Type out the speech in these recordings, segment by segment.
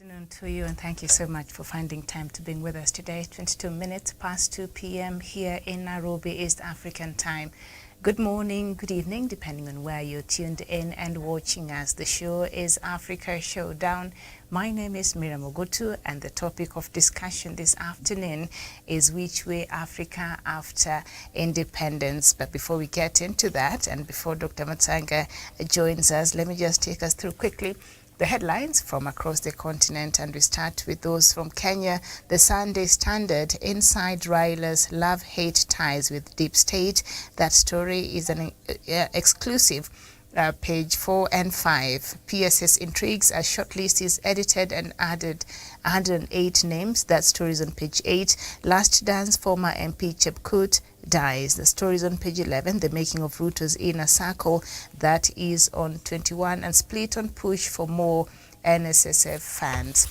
Afternoon to you, and thank you so much for finding time to be with us today. 22 minutes past 2 p.m. here in Nairobi, East African time. Good morning, good evening, depending on where you're tuned in and watching us. The show is Africa Showdown. My name is Miriam Ogutu, and the topic of discussion this afternoon is which way Africa after independence. But before we get into that, and before Dr. Matsanga joins us, let me just take us through quickly the headlines from across the continent, and we start with those from Kenya. The Sunday Standard: inside Raila's love-hate ties with deep state. That story is an exclusive page 4 and 5. PSS intrigues as shortlist is edited and added 108 names. That story is on page 8. Last dance: former MP Chepkut dies. The story is on page 11. The making of Ruto's inner circle, that is on 21. And split on push for more NSSF funds.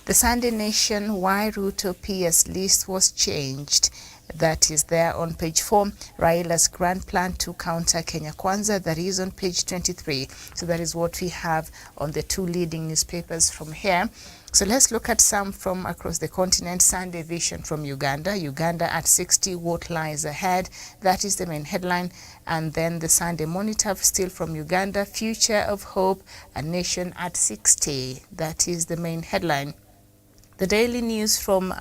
The Sunday Nation: why Ruto PS list was changed. That is there on page 4. Raila's grand plan to counter Kenya Kwanza, that is on page 23. So that is what we have on the two leading newspapers from here. So let's look at some from across the continent. Sunday Vision from Uganda. Uganda at 60, what lies ahead? That is the main headline. And then the Sunday Monitor, still from Uganda: future of hope, a nation at 60. That is the main headline. The Daily News from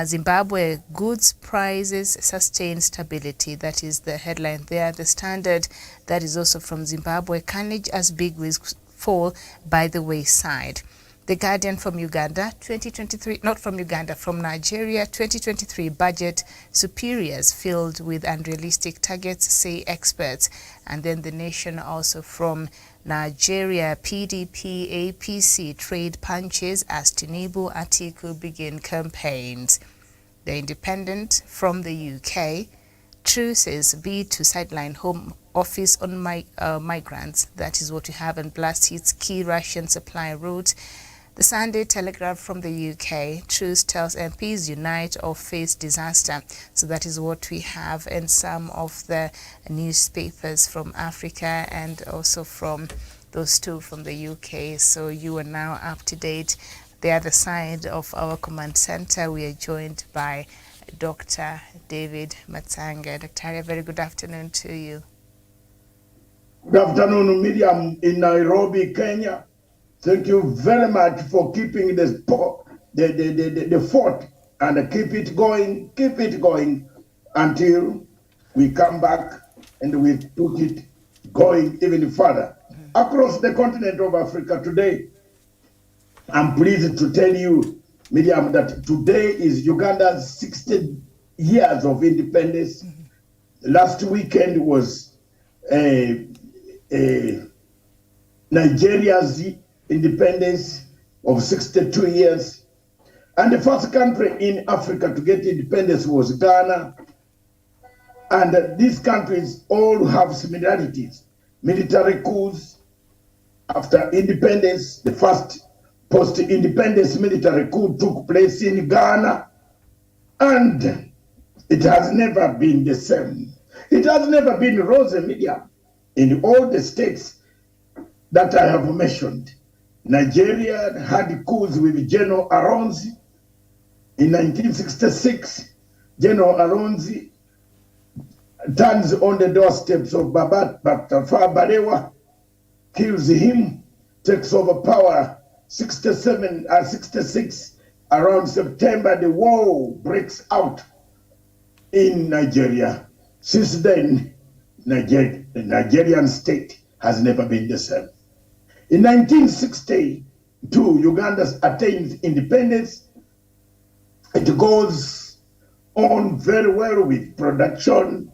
Zimbabwe: goods prices sustain stability. That is the headline there. The Standard, that is also from Zimbabwe: carnage as big wigs fall by the wayside. The Guardian from Uganda: 2023, not from Uganda, from Nigeria: 2023 budget superiors filled with unrealistic targets, say experts. And then the Nation also from Nigeria: PDP APC trade punches as Tinubu Atiku begin campaigns. The Independent from the UK: True says bid to sideline Home Office on migrants. That is what we have. And blast hits key Russian supply route. The Sunday Telegraph from the UK: Truth tells MPs unite or face disaster. So that is what we have in some of the newspapers from Africa, and also from those two from the UK. So you are now up to date. The other side of our command center, we are joined by Dr. David Matsanga. Dr. A very good afternoon to you. Good afternoon, Miriam, in Nairobi, Kenya. Thank you very much for keeping the fort, and keep it going until we come back and we took it going even further. Across the continent of Africa today, I'm pleased to tell you, Miriam, that today is Uganda's 60 years of independence. Last weekend was Nigeria's independence of 62 years. And the first country in Africa to get independence was Ghana. And these countries all have similarities. Military coups after independence. The first post-independence military coup took place in Ghana. And it has never been the same. It has never been rosy, media, in all the states that I have mentioned. Nigeria had coups with General Aronzi in 1966. General Aronzi turns on the doorsteps of Tafawa Balewa, kills him, takes over power. 66, around September, the war breaks out in Nigeria. Since then, the Nigerian state has never been the same. In 1962, Uganda attains independence. It goes on very well with production.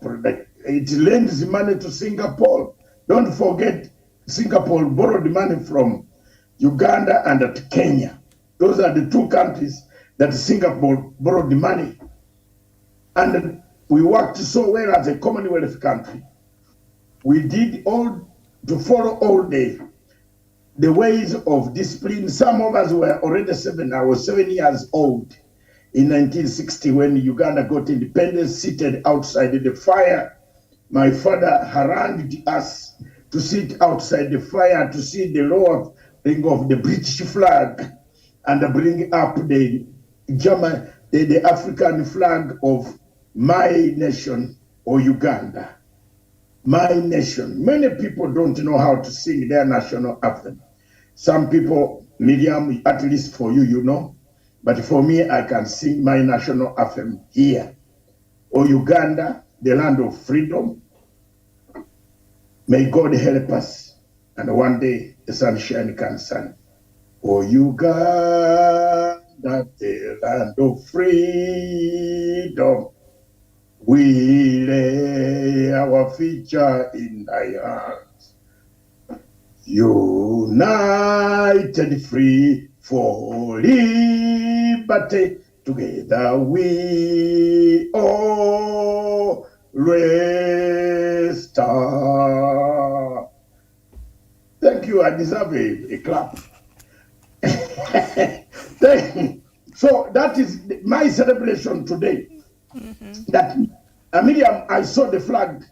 It lends money to Singapore. Don't forget, Singapore borrowed money from Uganda and at Kenya. Those are the two countries that Singapore borrowed the money. And we worked so well as a Commonwealth country. We did all to follow all the ways of discipline. Some of us were already 7. I was 7 years old in 1960 when Uganda got independence, seated outside the fire. My father harangued us to sit outside the fire to see the law of the British flag and bring up the German, the African flag of my nation or Uganda. My nation. Many people don't know how to sing their national anthem. Some people, Miriam, at least for you, you know. But for me, I can sing my national anthem here. Or Uganda, the land of freedom. May God help us. And one day the sunshine can shine. Oh, Uganda, the land of freedom. We lay our future in thy hands. United free for liberty, together we always stand. Thank you, I deserve a clap. So that is my celebration today. That Miriam, I saw the flag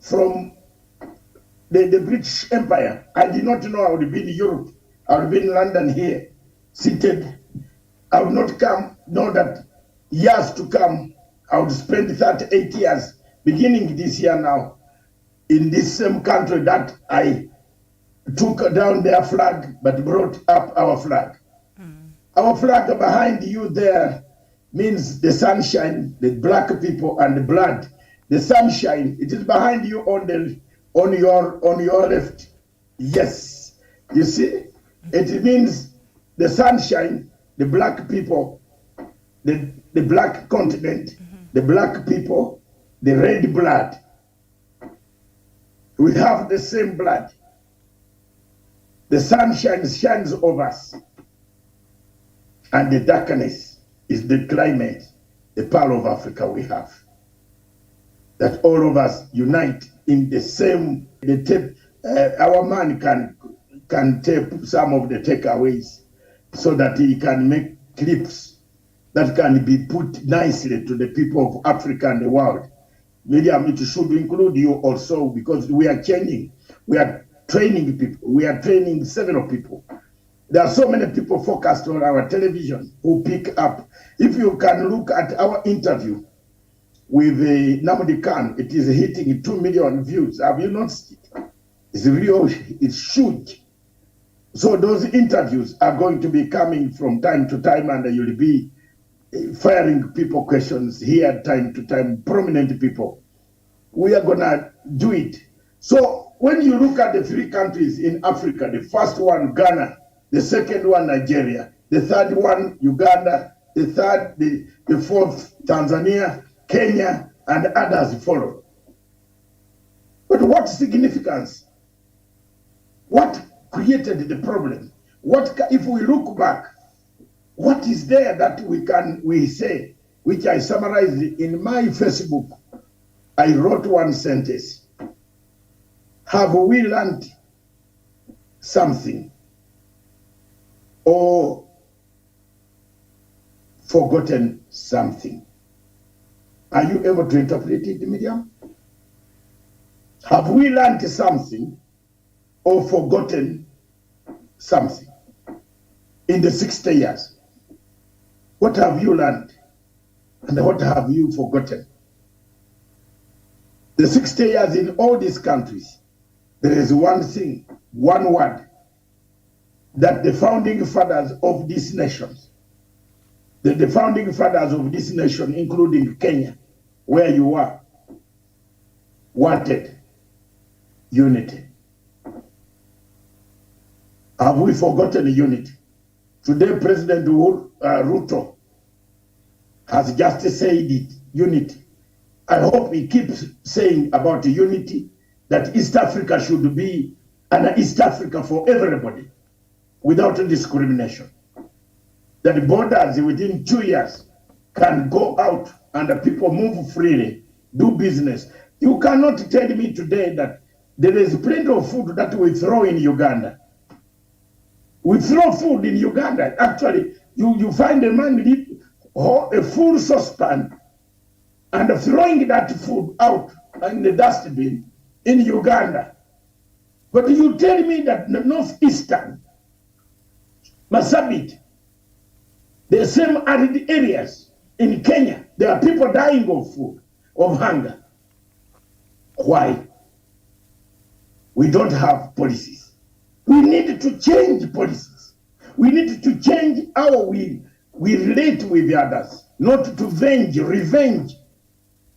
from the British Empire. I did not know I would be in Europe. I would be in London here, seated. I would not know that years to come, I would spend 38 years, beginning this year now, in this same country that I took down their flag, but brought up our flag. Our flag behind you there means the sunshine, the black people and the blood. The sunshine, it is behind you on your left. Yes, you see, it means the sunshine, the black people, the black continent, the black people, the red blood. We have the same blood. The sunshine shines over us, and the darkness is the climate, the Pearl of Africa we have. That all of us unite in the same, our man can tape some of the takeaways so that he can make clips that can be put nicely to the people of Africa and the world. Miriam, it should include you also, because we are changing. We are training people. We are training several people. There are so many people focused on our television who pick up. If you can look at our interview with Namdi Khan, it is hitting 2 million views. Have you noticed it? It's real, it's huge. So those interviews are going to be coming from time to time, and you'll be firing people questions here time to time, prominent people. We are gonna do it. So when you look at the 3 countries in Africa, the first one, Ghana, the second one, Nigeria, the third one, Uganda, the fourth, Tanzania, Kenya, and others follow. But what significance? What created the problem? What, if we look back, what is there that we say, which I summarized in my Facebook? I wrote one sentence. Have we learned something or forgotten something? Are you able to interpret it, Miriam? Have we learned something or forgotten something in the 60 years? What have you learned and what have you forgotten? The 60 years in all these countries, there is one thing, one word, that the founding fathers of these nations, the founding fathers of this nation, including Kenya, where you are, wanted: unity. Have we forgotten unity? Today, President Ruto has just said it, unity. I hope he keeps saying about unity, that East Africa should be an East Africa for everybody, without discrimination. That borders within 2 years can go out and the people move freely, do business. You cannot tell me today that there is plenty of food that we throw in Uganda. We throw food in Uganda. Actually, you find a man leave a full saucepan and throwing that food out in the dustbin in Uganda. But you tell me that the northeastern, Marsabit, the same arid areas in Kenya, there are people dying of food, of hunger. Why? We don't have policies. We need to change policies. We need to change how we relate with others, not to revenge.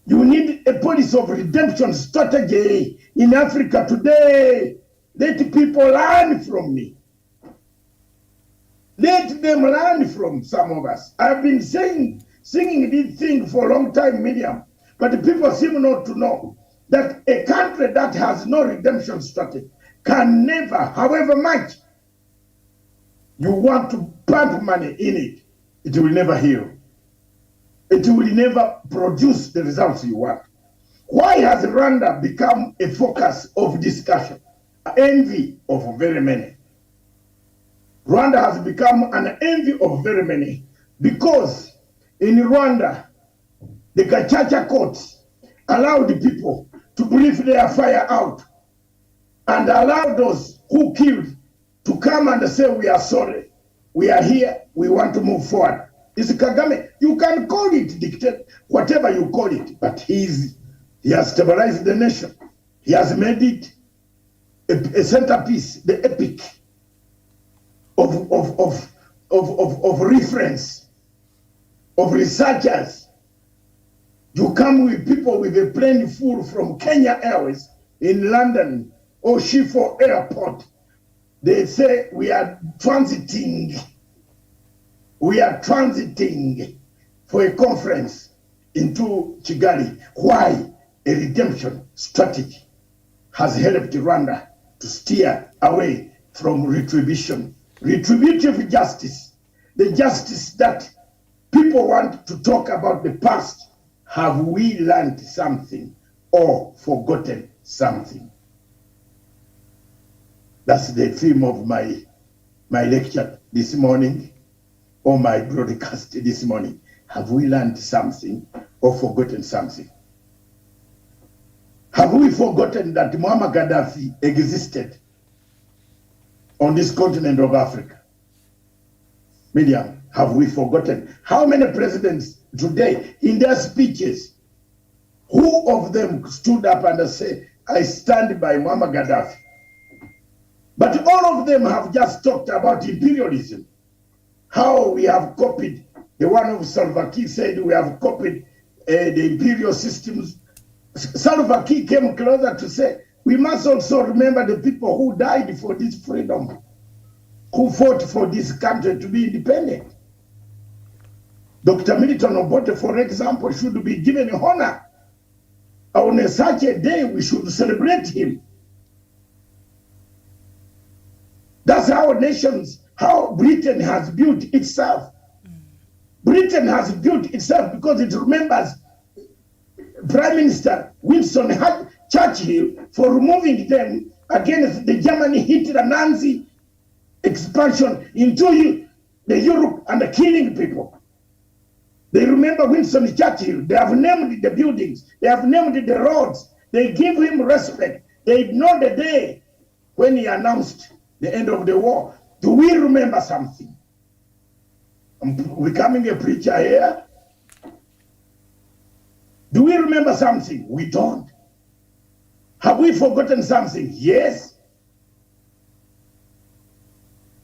You need a policy of redemption strategy in Africa today. Let people learn from me. Let them learn from some of us. I've been singing this thing for a long time, Miriam, but people seem not to know that a country that has no redemption strategy can never, however much you want to pump money in it, it will never heal. It will never produce the results you want. Why has Rwanda become a focus of discussion, envy of very many? Rwanda has become an envy of very many because in Rwanda, the Gacaca courts allowed the people to breathe their fire out and allowed those who killed to come and say, we are sorry, we are here, we want to move forward. It's Kagame. You can call it dictator, whatever you call it, but he has stabilized the nation. He has made it a centerpiece, the epic of reference, of researchers. You come with people with a plane full from Kenya Airways in London or Schiphol Airport. They say we are transiting for a conference into Kigali. Why? A redemption strategy has helped Rwanda to steer away from retribution. Retributive justice, the justice that people want to talk about the past. Have we learned something or forgotten something? That's the theme of my lecture this morning, or my broadcast this morning. Have we learned something or forgotten something? Have we forgotten that Muammar Gaddafi existed on this continent of Africa? Miriam, have we forgotten? How many presidents today, in their speeches, who of them stood up and said, I stand by Muammar Gaddafi? But all of them have just talked about imperialism. How we have copied, the one of Salva Kiir said we have copied the imperial systems. Salva Kiir came closer to say, we must also remember the people who died for this freedom, who fought for this country to be independent. Dr. Milton Obote, for example, should be given honor. On such a day, we should celebrate him. That's how Britain has built itself. Britain has built itself because it remembers Prime Minister Winston Churchill for removing them against the Germany Hitler Nazi expansion into the Europe and killing people. They remember Winston Churchill. They have named the buildings. They have named the roads. They give him respect. They ignore the day when he announced the end of the war. Do we remember something? I'm becoming a preacher here. Do we remember something? We don't. Have we forgotten something? Yes.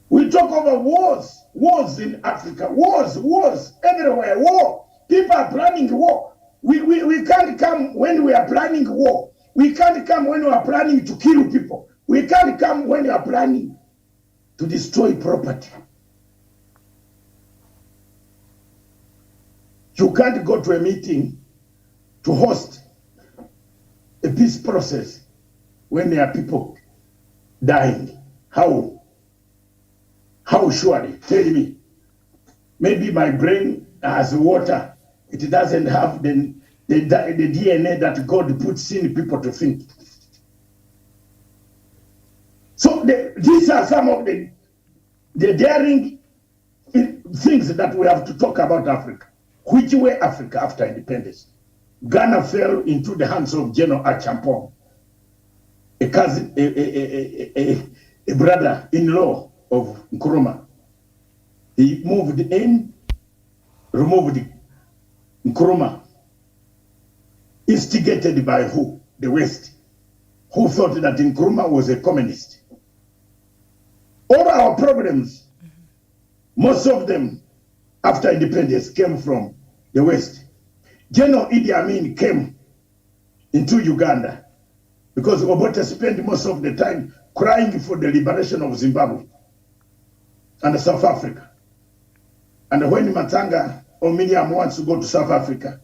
We talk over wars in Africa, wars everywhere, war. People are planning war. We can't come when we are planning war. We can't come when we are planning to kill people. We can't come when we are planning to destroy property. You can't go to a meeting to host a peace process when there are people dying. How surely? Tell me. Maybe my brain has water. It doesn't have the DNA that God puts in people to think. So these are some of the daring things that we have to talk about Africa. Which way Africa after independence? Ghana fell into the hands of General Achampong. a cousin, a brother-in-law of Nkrumah. He moved in, removed Nkrumah, instigated by who? The West, who thought that Nkrumah was a communist. All our problems, most of them after independence, came from the West. General Idi Amin came into Uganda because Obote spent most of the time crying for the liberation of Zimbabwe and South Africa. And when Matanga or Miriam wants to go to South Africa,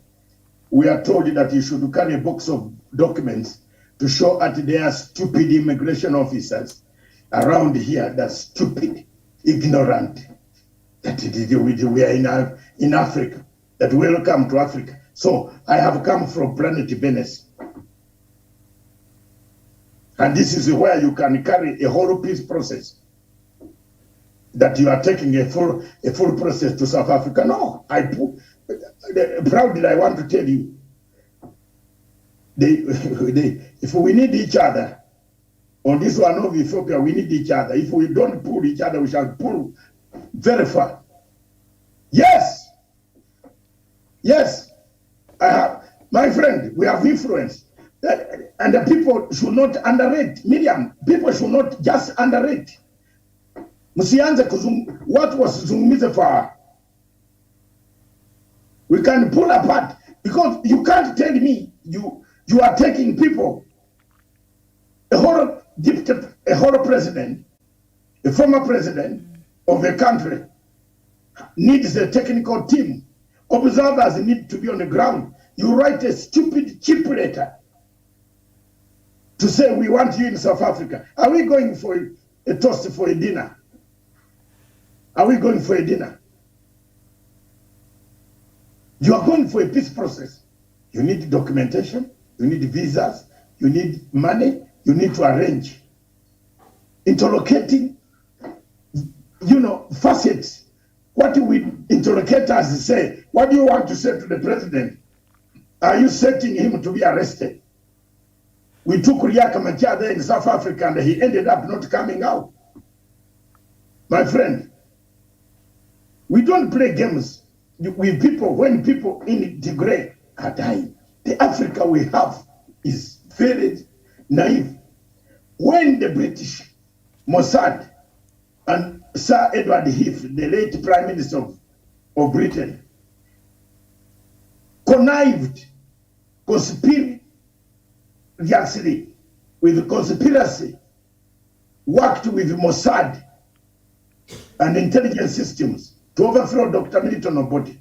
we are told that he should carry a box of documents to show that there are stupid immigration officers around here, that's stupid, ignorant, that we are in Africa, that welcome to Africa. So I have come from planet Venus. And this is where you can carry a whole peace process, that you are taking a full process to South Africa. No, proudly I want to tell you, if we need each other, on this one of Ethiopia, we need each other. If we don't pull each other, we shall pull very far. Yes, yes, my friend, we have influence. And the people should not underrate. Miriam, people should not just underrate. Msianze what was Zungumize for? We can pull apart, because you can't tell me you are taking people, a whole president, a former president of a country needs a technical team. Observers need to be on the ground. You write a stupid, cheap letter to say we want you in South Africa. Are we going for a toast for a dinner? Are we going for a dinner? You are going for a peace process. You need documentation, you need visas, you need money, you need to arrange. Interlocating, facets. What do we interlocators say? What do you want to say to the president? Are you setting him to be arrested? We took Riek Machar there in South Africa and he ended up not coming out. My friend, we don't play games with people when people in Tigray are dying. The Africa we have is very naive. When the British, Mossad, and Sir Edward Heath, the late Prime Minister of Britain, connived conspiracy with conspiracy, worked with Mossad and intelligence systems to overthrow Dr. Milton Obote.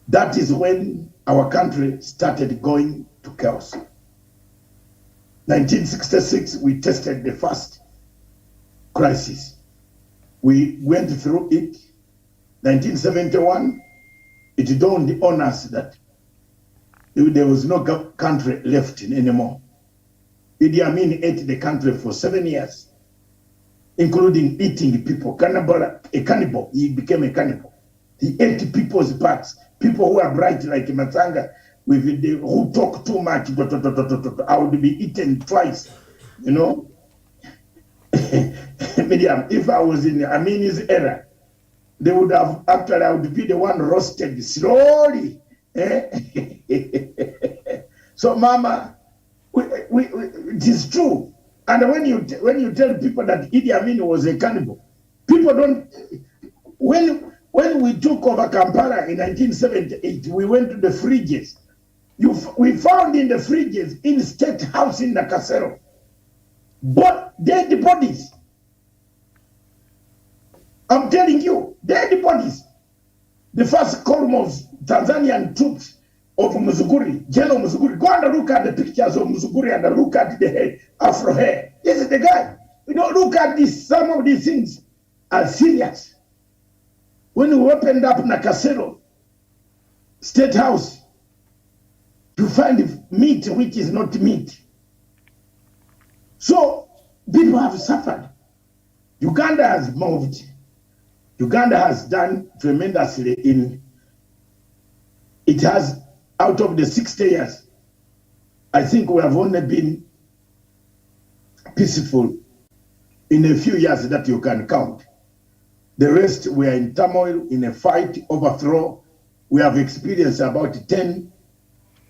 That is when our country started going to chaos. 1966, we tested the first crisis. We went through it. 1971, it dawned on us that there was no country left anymore. Idi Amin ate the country for 7 years, including eating people. A cannibal, he became a cannibal. He ate people's parts. People who are bright like Matanga, who talk too much, I would be eaten twice, Miriam, if I was in Amin's era, they would have, actually, I would be the one roasted slowly. So, Mama, it is true. And when you tell people that Idi Amin was a cannibal, people don't. When we took over Kampala in 1978, we went to the fridges. We found in the fridges in State House in Nakasero, but dead bodies. I'm telling you, dead bodies. The first column of Tanzanian troops of Muzuguri, General Muzuguri. Go and look at the pictures of Muzuguri and look at the hair, Afro hair. This is the guy. Look at this. Some of these things are serious. When we opened up Nakasero State House, you find meat which is not meat. So people have suffered. Uganda has moved. Uganda has done tremendously it has, out of the 60 years, I think we have only been peaceful in a few years that you can count. The rest, we are in turmoil, in a fight, overthrow. We have experienced about 10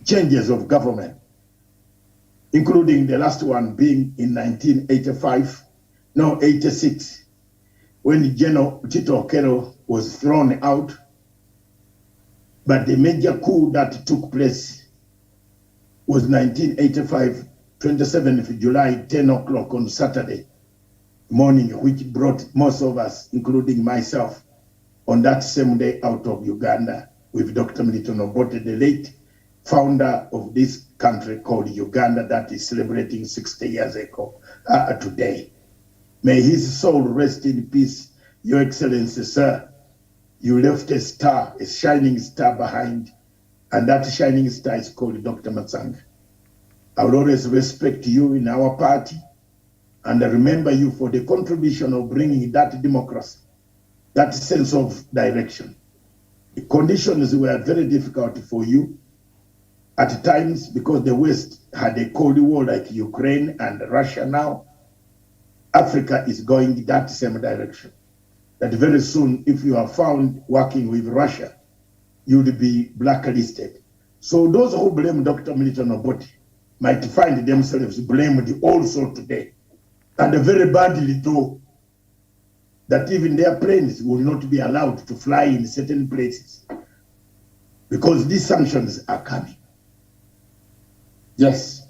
changes of government, including the last one being in 86, when General Tito Okello was thrown out. But the major coup that took place was 1985, 27th of July, 10 o'clock on Saturday morning, which brought most of us, including myself, on that same day out of Uganda with Dr. Milton Obote, the late founder of this country called Uganda that is celebrating 60 years ago today. May his soul rest in peace, Your Excellency, sir. You left a star, a shining star behind, and that shining star is called Dr. Matsanga. I will always respect you in our party, and I remember you for the contribution of bringing that democracy, that sense of direction. The conditions were very difficult for you at times because the West had a Cold War like Ukraine and Russia now. Africa is going that same direction. That very soon, if you are found working with Russia, you will be blacklisted. So those who blame Dr. Milton Obote might find themselves blamed also today. And very badly too, that even their planes will not be allowed to fly in certain places because these sanctions are coming. Yes,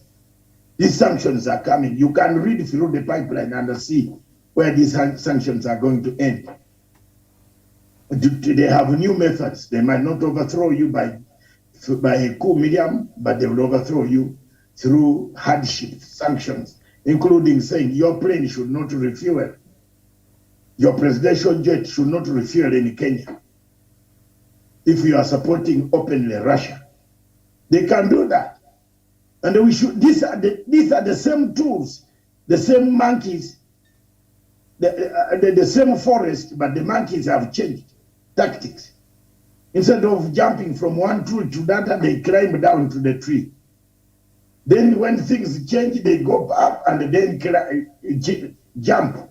these sanctions are coming. You can read through the pipeline and see where these sanctions are going to end. They have new methods. They might not overthrow you by a coup medium, but they will overthrow you through hardship sanctions, including saying your plane should not refuel. Your presidential jet should not refuel in Kenya. If you are supporting openly Russia, they can do that. And we should. These are the same tools, the same monkeys, the same forest, but the monkeys have changed tactics. Instead of jumping from one tree to that, they climb down to the tree. Then when things change, they go up and then jump,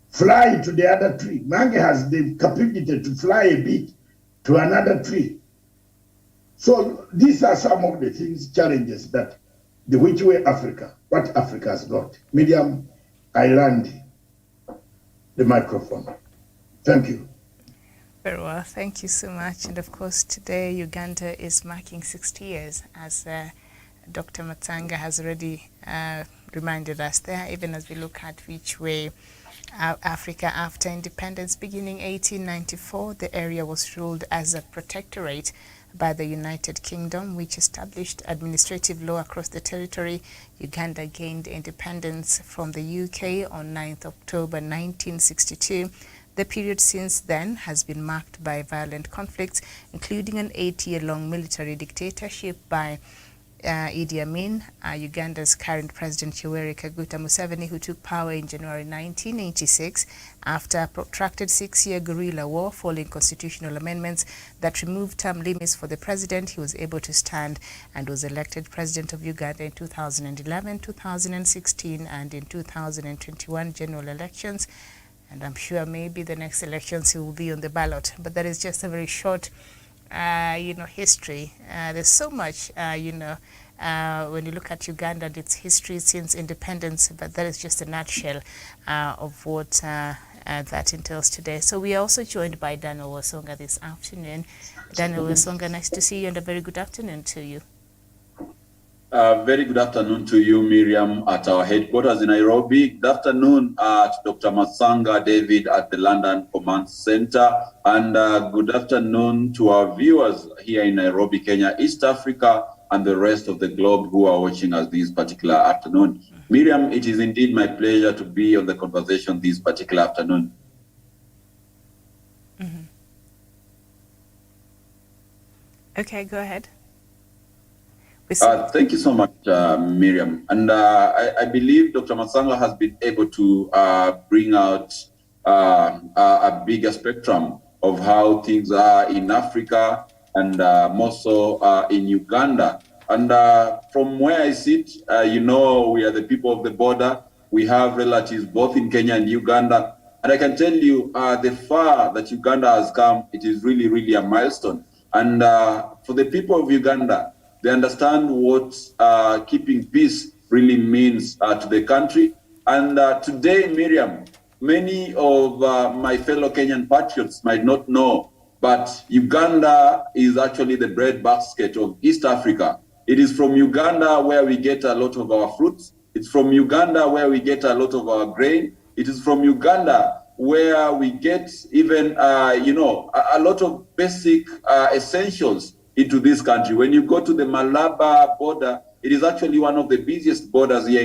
fly to the other tree. Mange has the capacity to fly a bit to another tree. So these are some of the things, challenges that the which way Africa, what Africa has got. Miriam, I land the microphone. Thank you. Very well, thank you so much. And of course, today Uganda is marking 60 years, as Dr. Matsanga has already reminded us there, even as we look at which way Africa after independence. Beginning 1894, the area was ruled as a protectorate by the United Kingdom, which established administrative law across the territory. Uganda gained independence from the UK on 9th October 1962. The period since then has been marked by violent conflicts, including an 8-year-long military dictatorship by Idi Amin, Uganda's current President Yoweri Kaguta Museveni, who took power in January 1986 after a protracted 6-year guerrilla war following constitutional amendments that removed term limits for the president. He was able to stand and was elected President of Uganda in 2011, 2016, and in 2021 general elections. And I'm sure maybe the next elections he will be on the ballot. But that is just a very short history. There's so much, when you look at Uganda and its history since independence, but that is just a nutshell of what that entails today. So we are also joined by Daniel Wasonga this afternoon. Daniel Wasonga, nice to see you and a very good afternoon to you. Very good afternoon to you, Miriam, at our headquarters in Nairobi. Good afternoon at Dr. Matsanga David at the London Command Center. And good afternoon to our viewers here in Nairobi, Kenya, East Africa, and the rest of the globe who are watching us this particular afternoon. Miriam, it is indeed my pleasure to be on the conversation this particular afternoon. Okay, go ahead. Thank you so much, Miriam. And I believe Dr. Matsanga has been able to bring out a bigger spectrum of how things are in Africa and more so in Uganda. And from where I sit, you know, we are the people of the border. We have relatives both in Kenya and Uganda. And I can tell you the far that Uganda has come, it is really, really a milestone. And for the people of Uganda, they understand what keeping peace really means to the country. And today, Miriam, many of my fellow Kenyan patriots might not know, but Uganda is actually the breadbasket of East Africa. It is from Uganda where we get a lot of our fruits. It's from Uganda where we get a lot of our grain. It is from Uganda where we get even, you know, a lot of basic essentials into this country. When you go to the Malaba border, it is actually one of the busiest borders here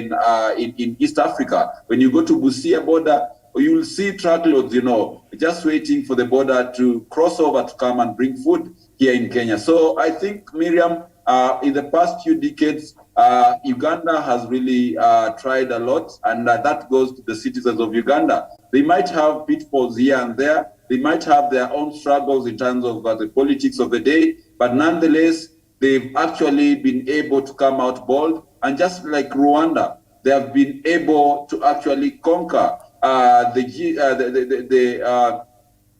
in East Africa. When you go to Busia border, you will see truckloads, you know, just waiting for the border to cross over to come and bring food here in Kenya. So I think, Miriam, in the past few decades, Uganda has really tried a lot, and that goes to the citizens of Uganda. They might have pitfalls here and there. They might have their own struggles in terms of the politics of the day, but nonetheless, they've actually been able to come out bold. And just like Rwanda, they have been able to actually conquer the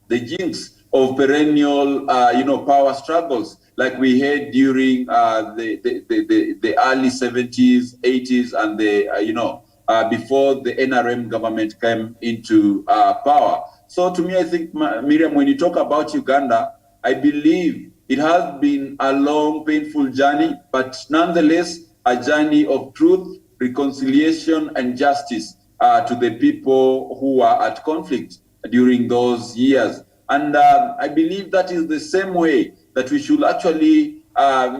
jinx of perennial, you know, power struggles like we had during the early 70s, 80s, and you know, before the NRM government came into power. So to me, I think, Miriam, when you talk about Uganda, I believe it has been a long, painful journey, but nonetheless, a journey of truth, reconciliation, and justice to the people who are at conflict during those years. And I believe that is the same way that we should actually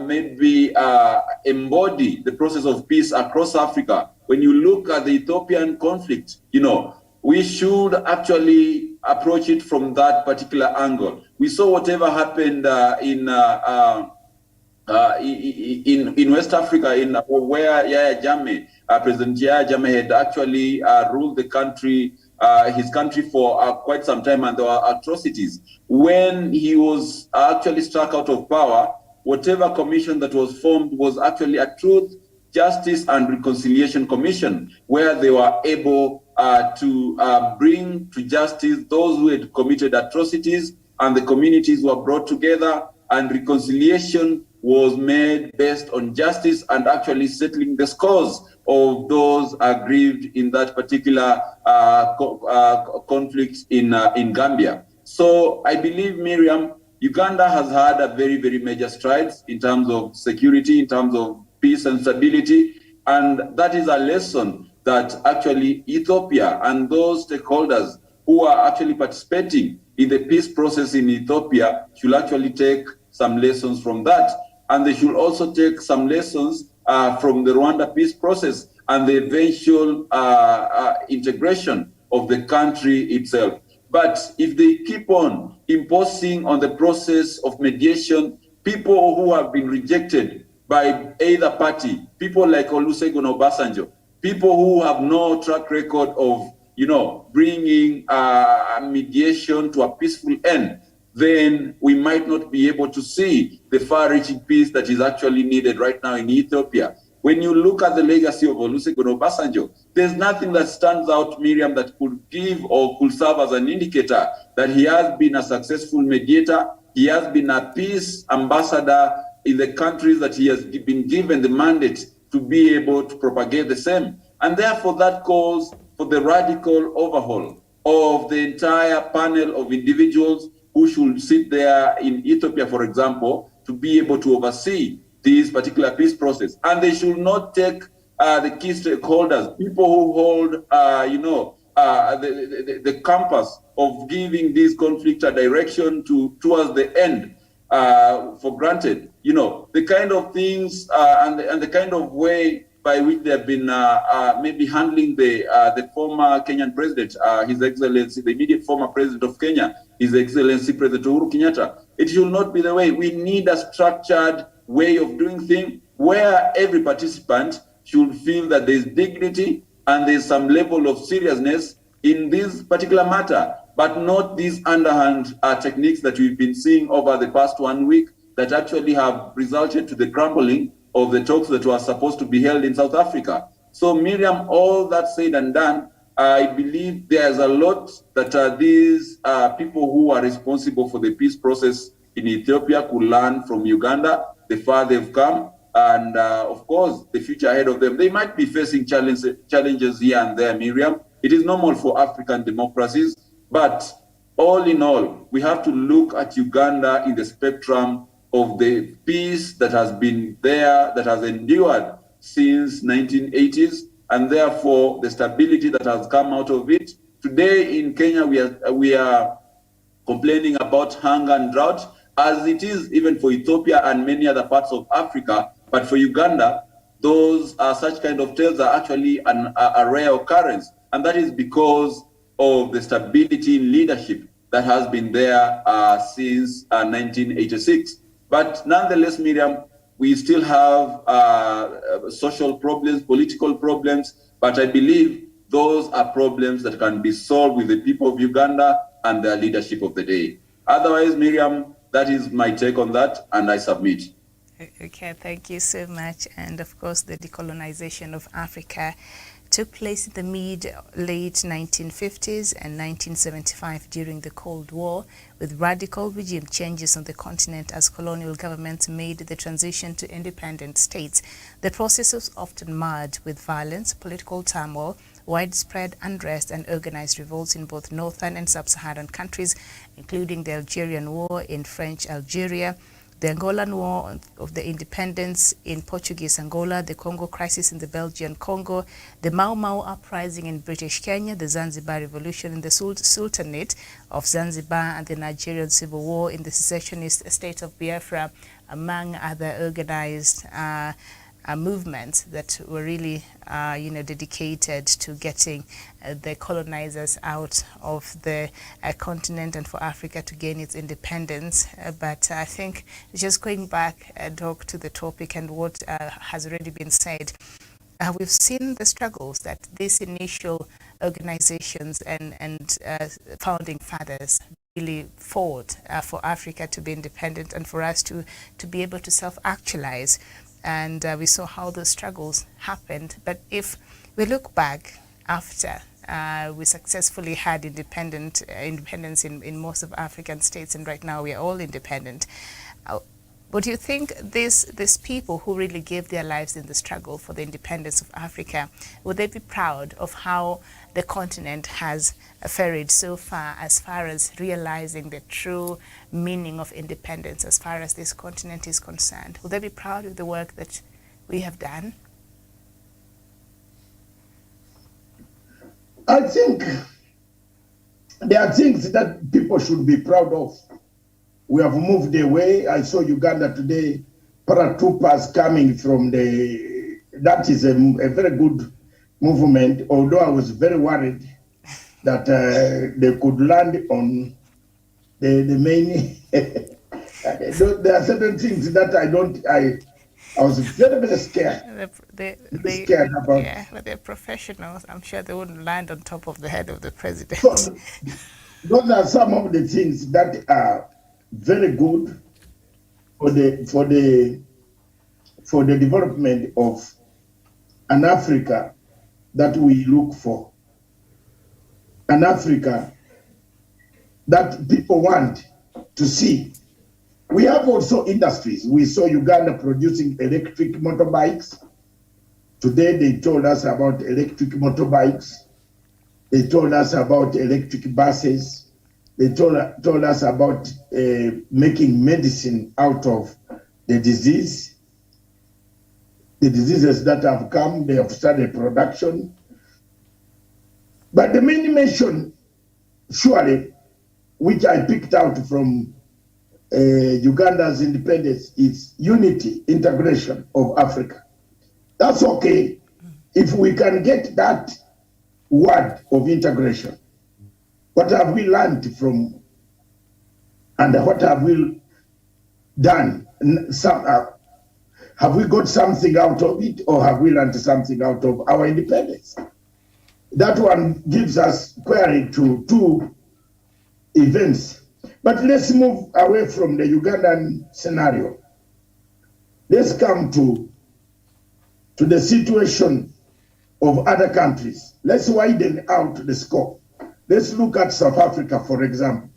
maybe embody the process of peace across Africa. When you look at the Ethiopian conflict, you know, we should actually approach it from that particular angle. We saw whatever happened in West Africa, where Yahya Jammeh, President Yahya Jammeh had actually ruled the country, his country for quite some time, and there were atrocities. When he was actually struck out of power, whatever commission that was formed was actually a Truth, Justice, and Reconciliation Commission, where they were able to bring to justice those who had committed atrocities, and the communities were brought together, and reconciliation was made based on justice and actually settling the scores of those aggrieved in that particular conflict in Gambia. So I believe, Miriam, Uganda has had a very, very major strides in terms of security, in terms of peace and stability, and that is a lesson that actually Ethiopia and those stakeholders who are actually participating in the peace process in Ethiopia should actually take some lessons from that. And they should also take some lessons from the Rwanda peace process and the eventual integration of the country itself. But if they keep on imposing on the process of mediation people who have been rejected by either party, people like Olusegun Obasanjo, people who have no track record of, you know, bringing mediation to a peaceful end, then we might not be able to see the far-reaching peace that is actually needed right now in Ethiopia. When you look at the legacy of Olusegun Obasanjo, there's nothing that stands out, Miriam, that could give or could serve as an indicator that he has been a successful mediator. He has been a peace ambassador in the countries that he has been given the mandate to be able to propagate the same. And therefore, that calls for the radical overhaul of the entire panel of individuals who should sit there in Ethiopia, for example, to be able to oversee this particular peace process. And they should not take the key stakeholders, people who hold, you know, the compass of giving this conflict a direction towards the end for granted. You know, the kind of things and the kind of way by which they have been maybe handling the former Kenyan president, His Excellency, the immediate former president of Kenya, His Excellency President Uhuru Kenyatta. It should not be the way. We need a structured way of doing things where every participant should feel that there's dignity and there's some level of seriousness in this particular matter, but not these underhand techniques that we've been seeing over the past 1 week that actually have resulted to the crumbling of the talks that were supposed to be held in South Africa. So Miriam, all that said and done, I believe there's a lot that these people who are responsible for the peace process in Ethiopia could learn from Uganda, the far they've come, and of course, the future ahead of them. They might be facing challenges here and there, Miriam. It is normal for African democracies, but all in all, we have to look at Uganda in the spectrum of the peace that has been there, that has endured since 1980s, and therefore the stability that has come out of it. Today in Kenya, we are complaining about hunger and drought, as it is even for Ethiopia and many other parts of Africa. But for Uganda, those such kind of tales are actually a rare occurrence. And that is because of the stability in leadership that has been there since 1986. But nonetheless, Miriam, we still have social problems, political problems, but I believe those are problems that can be solved with the people of Uganda and their leadership of the day. Otherwise, Miriam, that is my take on that, and I submit. Okay, thank you so much. And of course, the decolonization of Africa took place in the mid-late 1950s and 1975 during the Cold War, with radical regime changes on the continent as colonial governments made the transition to independent states. The process was often marred with violence, political turmoil, widespread unrest and organized revolts in both northern and sub-Saharan countries, including the Algerian War in French Algeria, the Angolan War of the Independence in Portuguese Angola, the Congo crisis in the Belgian Congo, the Mau Mau uprising in British Kenya, the Zanzibar Revolution in the Sultanate of Zanzibar, and the Nigerian Civil War in the secessionist state of Biafra, among other organized movements that were really, dedicated to getting the colonizers out of the continent and for Africa to gain its independence. But I think just going back, Doc, to the topic and what has already been said, we've seen the struggles that these initial organizations and founding fathers really fought for Africa to be independent and for us to be able to self-actualize. And we saw how those struggles happened. But if we look back after we successfully had independence in most of African states, and right now we are all independent, what do you think these people who really gave their lives in the struggle for the independence of Africa, would they be proud of how the continent has fared so far as realizing the true meaning of independence as far as this continent is concerned? Would they be proud of the work that we have done? I think there are things that people should be proud of. We have moved away. I saw Uganda today, paratroopers coming from that is a very good movement, although I was very worried that they could land on the main. There are certain things that I was very, very scared. Scared about. Yeah, but they're professionals. I'm sure they wouldn't land on top of the head of the president. So, those are some of the things that are very good for the development of an Africa that we look for, an Africa that people want to see. We have also industries. We saw Uganda producing electric motorbikes. Today they told us about electric motorbikes. They told us about electric buses. They told us about making medicine out of the disease. The diseases that have come, they have started production. But the main mission, surely, which I picked out from Uganda's independence, is unity, integration of Africa. That's okay if we can get that word of integration. What have we learned from, and what have we done? Have we got something out of it, or have we learned something out of our independence? That one gives us query to two events. But let's move away from the Ugandan scenario. Let's come to to the situation of other countries. Let's widen out the scope. Let's look at South Africa, for example.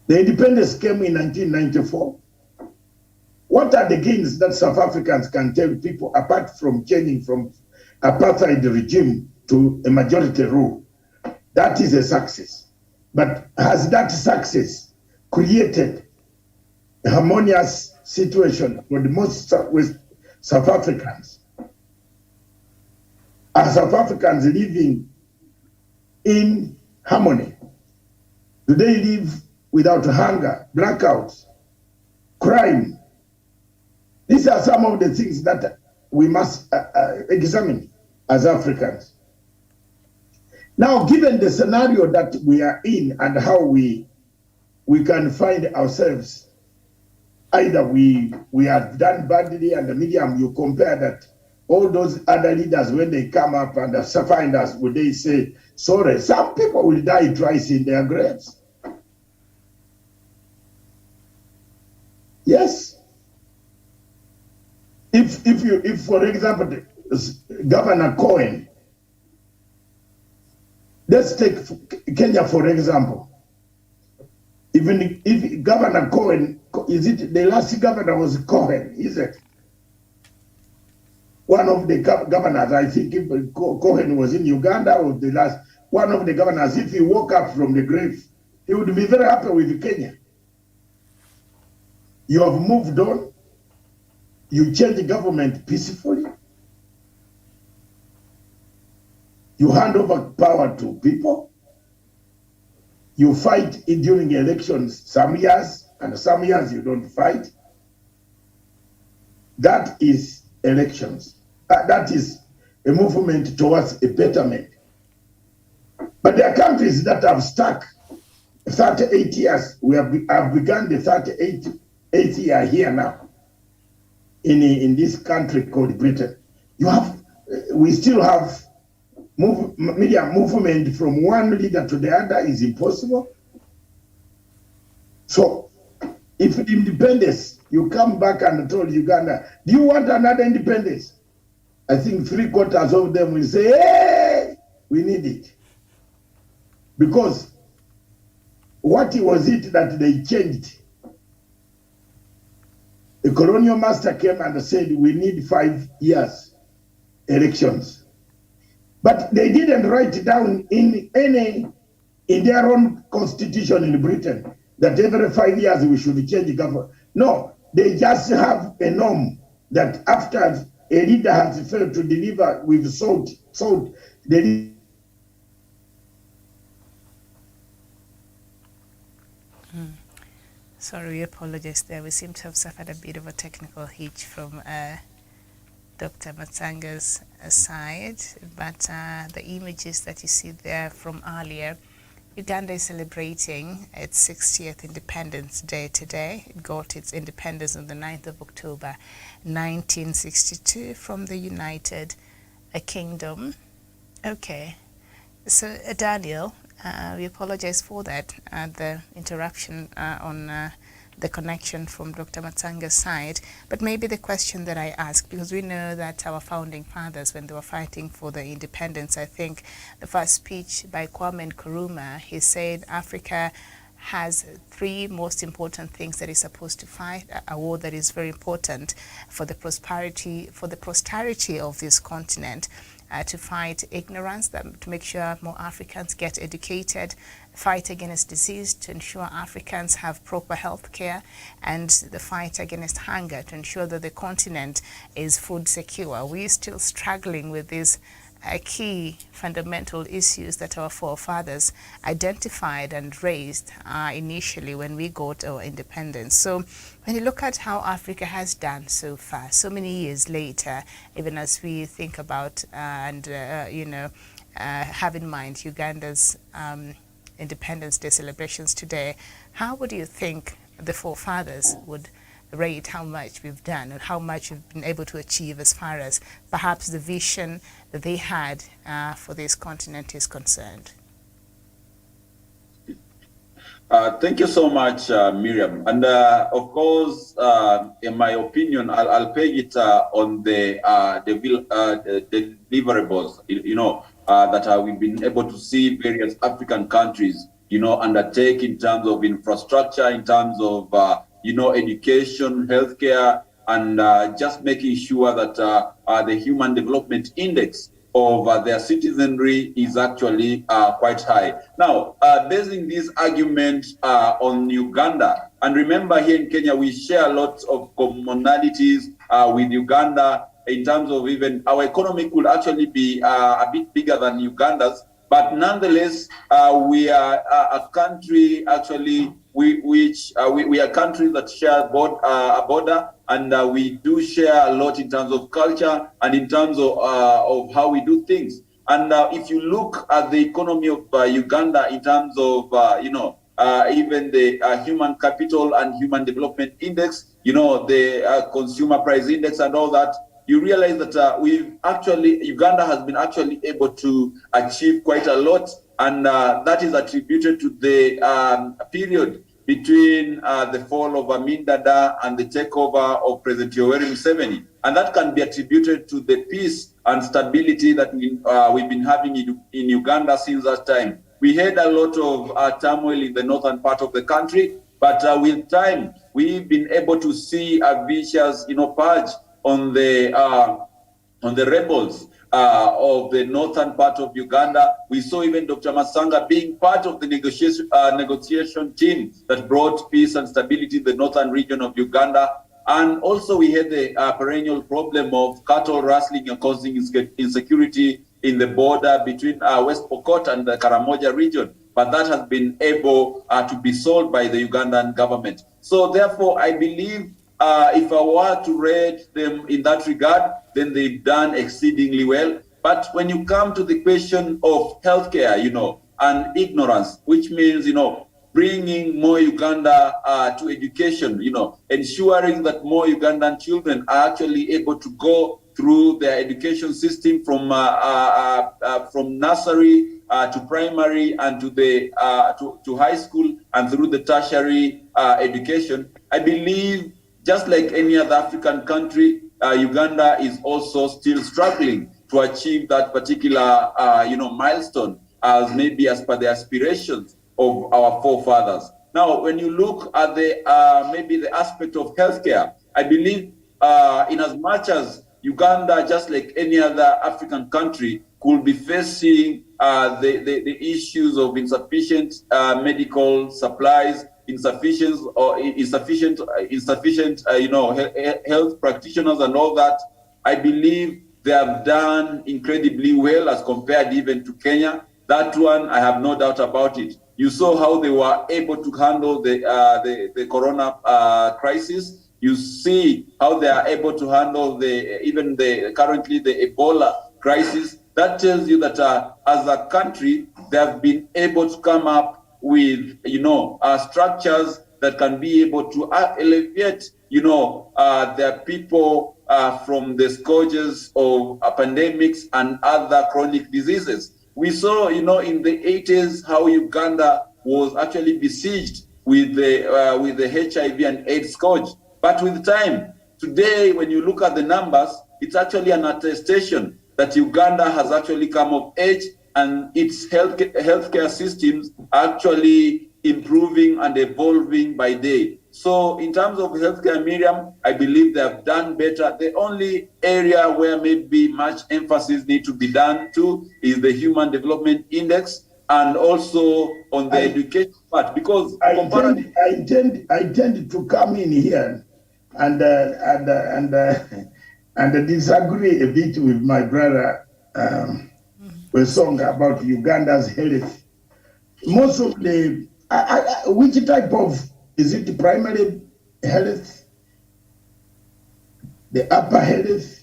The independence came in 1994. What are the gains that South Africans can tell people apart from changing from apartheid regime to a majority rule? That is a success. But has that success created a harmonious situation for the most South Africans? Are South Africans living in harmony? Do they live without hunger, blackouts, crime? These are some of the things that we must examine as Africans. Now, given the scenario that we are in and how we can find ourselves, either we have done badly, and the medium, you compare that, all those other leaders, when they come up and find us, would they say, sorry, some people will die twice in their graves. Yes. If for example, Governor Cohen, let's take Kenya for example. Even if Governor Cohen, is it the last governor was Cohen, is it? One of the governors, I think if Cohen was in Uganda, or the last, one of the governors, if he woke up from the grave, he would be very happy with Kenya. You have moved on. You change the government peacefully. You hand over power to people. You fight during elections some years, and some years you don't fight. That is elections. That is a movement towards a betterment. But there are countries that have stuck 38 years. We have begun the 38th year here now. In this country called Britain, we still have media movement from one leader to the other is impossible. So, if independence, you come back and told Uganda, do you want another independence? I think 3/4 of them will say, hey, we need it. Because what was it that they changed? The colonial master came and said, we need 5 years elections. But they didn't write down in their own constitution in Britain that every 5 years we should change the government. No, they just have a norm that after a leader has failed to deliver with salt, they Sorry, we apologize there. We seem to have suffered a bit of a technical hitch from Dr. Matsanga's side, but the images that you see there from earlier, Uganda is celebrating its 60th Independence Day today. It got its independence on the 9th of October 1962 from the United Kingdom. Okay, so Daniel, we apologize for that, the interruption on the connection from Dr. Matsanga's side. But maybe the question that I ask, because we know that our founding fathers, when they were fighting for the independence, I think the first speech by Kwame Nkrumah, he said Africa has 3 most important things that is supposed to fight, a war that is very important for the prosperity of this continent. To fight ignorance, to make sure more Africans get educated, fight against disease, to ensure Africans have proper health care, and the fight against hunger, to ensure that the continent is food secure. We're still struggling with these key fundamental issues that our forefathers identified and raised initially when we got our independence. So when you look at how Africa has done so far, so many years later, even as we think about have in mind Uganda's Independence Day celebrations today, how would you think the forefathers would rate how much we've done and how much we've been able to achieve as far as perhaps the vision that they had for this continent is concerned? Thank you so much, Miriam. And of course, in my opinion, I'll peg it on the deliverables, that we've been able to see various African countries, undertake in terms of infrastructure, in terms of, education, healthcare, and just making sure that the Human Development Index of their citizenry is actually quite high. Now, basing this argument on Uganda, and remember here in Kenya, we share lots of commonalities with Uganda in terms of even our economy could actually be a bit bigger than Uganda's, but nonetheless, we are a country actually we are countries that share a border, and we do share a lot in terms of culture and in terms of how we do things. And if you look at the economy of Uganda in terms of even the human capital and human development index, the consumer price index and all that, you realize that Uganda has been actually able to achieve quite a lot, and that is attributed to the period between the fall of Amin Dada and the takeover of President Yoweri Museveni, and that can be attributed to the peace and stability that we've been having in Uganda since that time. We had a lot of turmoil in the northern part of the country, but with time we've been able to see a vicious, purge on the rebels of the northern part of Uganda. We saw even Dr. Masanga being part of the negotiation team that brought peace and stability in the northern region of Uganda. And also we had the perennial problem of cattle rustling and causing insecurity in the border between West Pokot and the Karamoja region. But that has been able to be solved by the Ugandan government. So therefore, I believe if I were to rate them in that regard, then they've done exceedingly well. But when you come to the question of healthcare, and ignorance, which means, bringing more Uganda to education, ensuring that more Ugandan children are actually able to go through their education system from nursery to primary and to high school and through the tertiary education. I believe, just like any other African country, Uganda is also still struggling to achieve that particular, milestone as per the aspirations of our forefathers. Now, when you look at maybe the aspect of healthcare, I believe in as much as Uganda, just like any other African country, could be facing the issues of insufficient medical supplies, insufficient health practitioners and all that. I believe they have done incredibly well as compared even to Kenya. That one, I have no doubt about it. You saw how they were able to handle the corona crisis. You see how they are able to handle currently the Ebola crisis. That tells you that as a country, they have been able to come up with structures that can be able to alleviate their people from the scourges of pandemics and other chronic diseases. We saw in the 80s how Uganda was actually besieged with the HIV and AIDS scourge. But with time, today when you look at the numbers, it's actually an attestation that Uganda has actually come of age, and its healthcare systems are actually improving and evolving by day. So in terms of healthcare, Miriam, I believe they have done better. The only area where maybe much emphasis needs to be done to is the Human Development Index, and also on the education part, because I intend to come in here and disagree a bit with my brother Wesonga about Uganda's health. Most of the which type of, is it primary health, the upper health,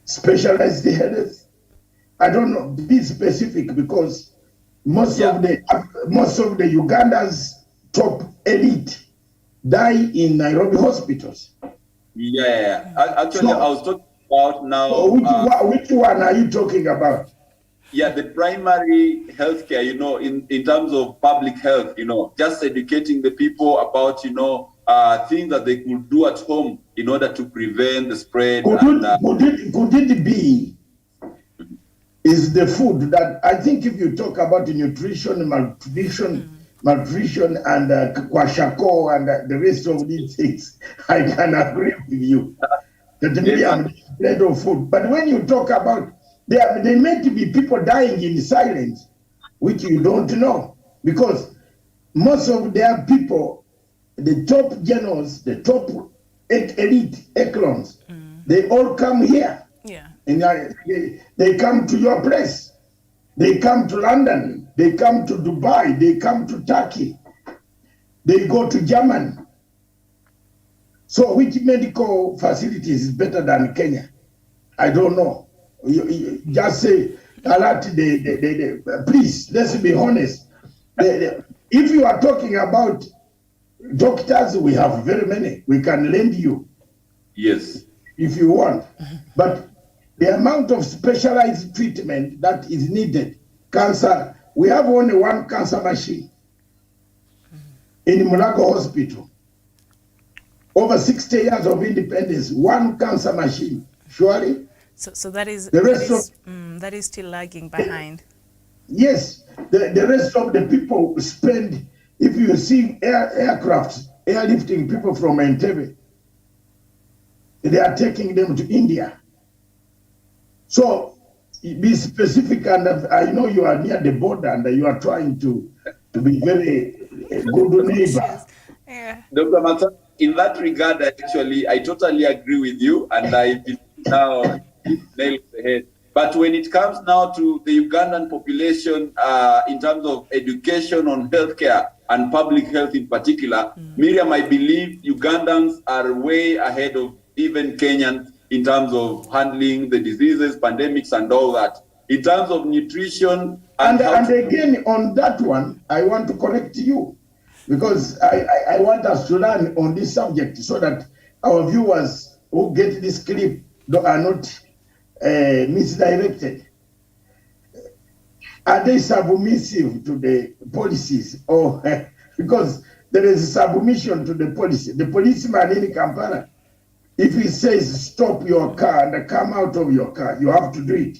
specialized health? I don't know. Be specific, because most of the Uganda's top elite die in Nairobi hospitals. Actually, I was talking about now. Which one are you talking about? yeah, the primary healthcare, in terms of public health, just educating the people about, things that they could do at home in order to prevent the spread. Could it be is the food that I think if you talk about the nutrition, malnutrition, and kwashako and the rest of these things, I can agree with you. That Miriam plenty of food. But when you talk about they meant to be people dying in silence, which you don't know, because most of their people, the top generals, the top elite echelons, they all come here. Yeah. And they come to your place. They come to London. They come to Dubai. They come to Turkey. They go to Germany. So which medical facilities is better than Kenya? I don't know. You just say, please, let's be honest. If you are talking about doctors, we have very many. We can lend you. Yes. If you want. But the amount of specialized treatment that is needed, cancer, we have only one cancer machine in Mulago Hospital. Over 60 years of independence, one cancer machine, surely. So that is that is still lagging behind. Yes, the rest of the people spend. If you see aircraft airlifting people from Entebbe, they are taking them to India. So be specific, and I know you are near the border and you are trying to be very good neighbor. Yeah. Dr. Matsa, in that regard, I totally agree with you, and I believe now nails the head. But when it comes now to the Ugandan population, in terms of education on healthcare and public health in particular, Miriam, I believe Ugandans are way ahead of even Kenyans in terms of handling the diseases, pandemics, and all that. In terms of nutrition and again on that one, I want to correct you, because I want us to learn on this subject so that our viewers who get this clip are not misdirected. Are they submissive to the policies, or because there is submission to the policy? The policeman in Kampala, if he says stop your car and come out of your car, you have to do it.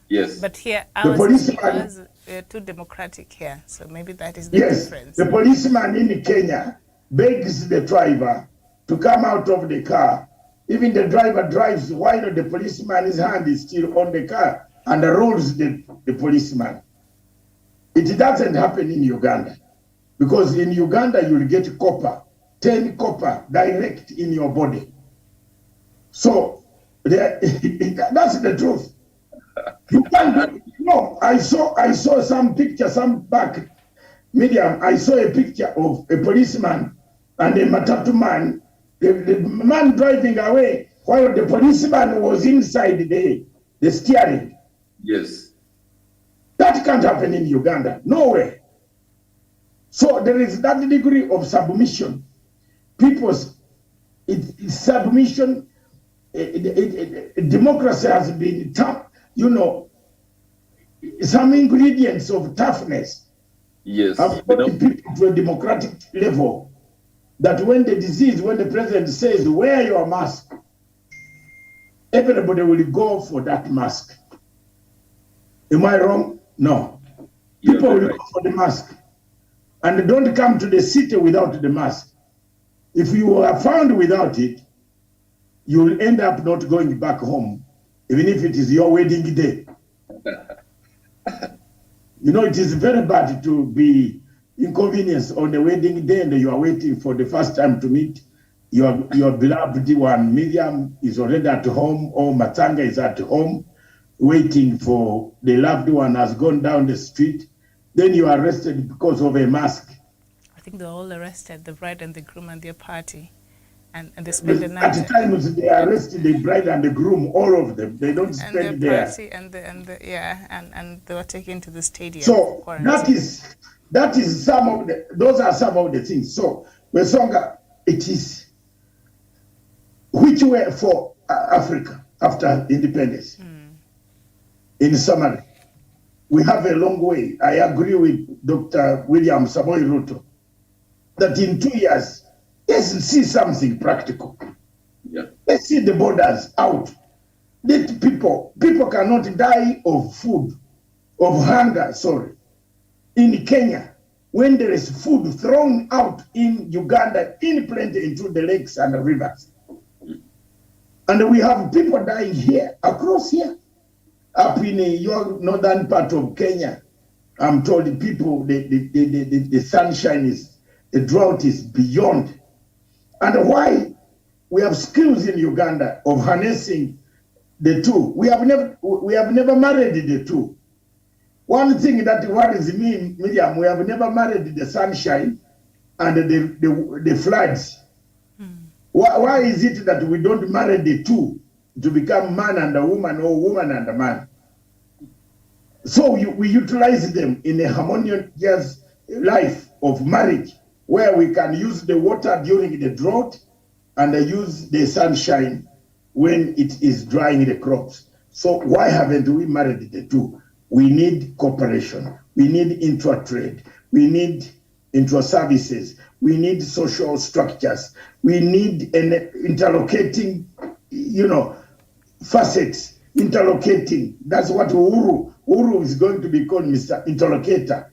Yes. But here, the policeman is too democratic here, so maybe that is the difference. The policeman in Kenya begs the driver to come out of the car. Even the driver drives while the policeman's hand is still on the car and rolls the policeman. It doesn't happen in Uganda, because in Uganda you will get copper, 10 copper direct in your body. So that's the truth. You can't. No, I saw some picture, some back medium. I saw a picture of a policeman and a matatu man. The man driving away while the policeman was inside the steering. Yes. That can't happen in Uganda. No way. So there is that degree of submission. People's submission. Democracy has been tough. Some ingredients of toughness. Yes. Have brought people to a democratic level. That when the president says, wear your mask, everybody will go for that mask. Am I wrong? No. People will go for the mask. And don't come to the city without the mask. If you are found without it, you will end up not going back home, even if it is your wedding day. It is very bad to be inconvenienced on the wedding day and you are waiting for the first time to meet your beloved one. Miriam is already at home, or Matanga is at home, waiting for the loved one has gone down the street. Then you are arrested because of a mask. I think they're all arrested, the bride and the groom and their party. And they spend the night. At times they arrested the bride and the groom, all of them. They don't spend there. And they were taken to the stadium. So that is those are some of the things. So Wesonga, it is which way for Africa after independence. In summary, we have a long way. I agree with Dr. William Samoei Ruto that in 2 years, let's see something practical. Yeah. Let's see the borders out. Let people cannot die of hunger, in Kenya, when there is food thrown out in Uganda, in plenty into the lakes and the rivers. And we have people dying here, across here, up in your northern part of Kenya. I'm told the people, the sunshine is, the drought is beyond. And why? We have skills in Uganda of harnessing the two. We have never married the two. One thing that worries me, Miriam, we have never married the sunshine and the floods. Why is it that we don't marry the two to become man and a woman or woman and a man? So we utilize them in a harmonious life of marriage where we can use the water during the drought and use the sunshine when it is drying the crops. So why haven't we married the two? We need cooperation. We need intra-trade. We need intra-services. We need social structures. We need an interlocating, facets, interlocating. That's what Uhuru is going to be called, Mr. Interlocator.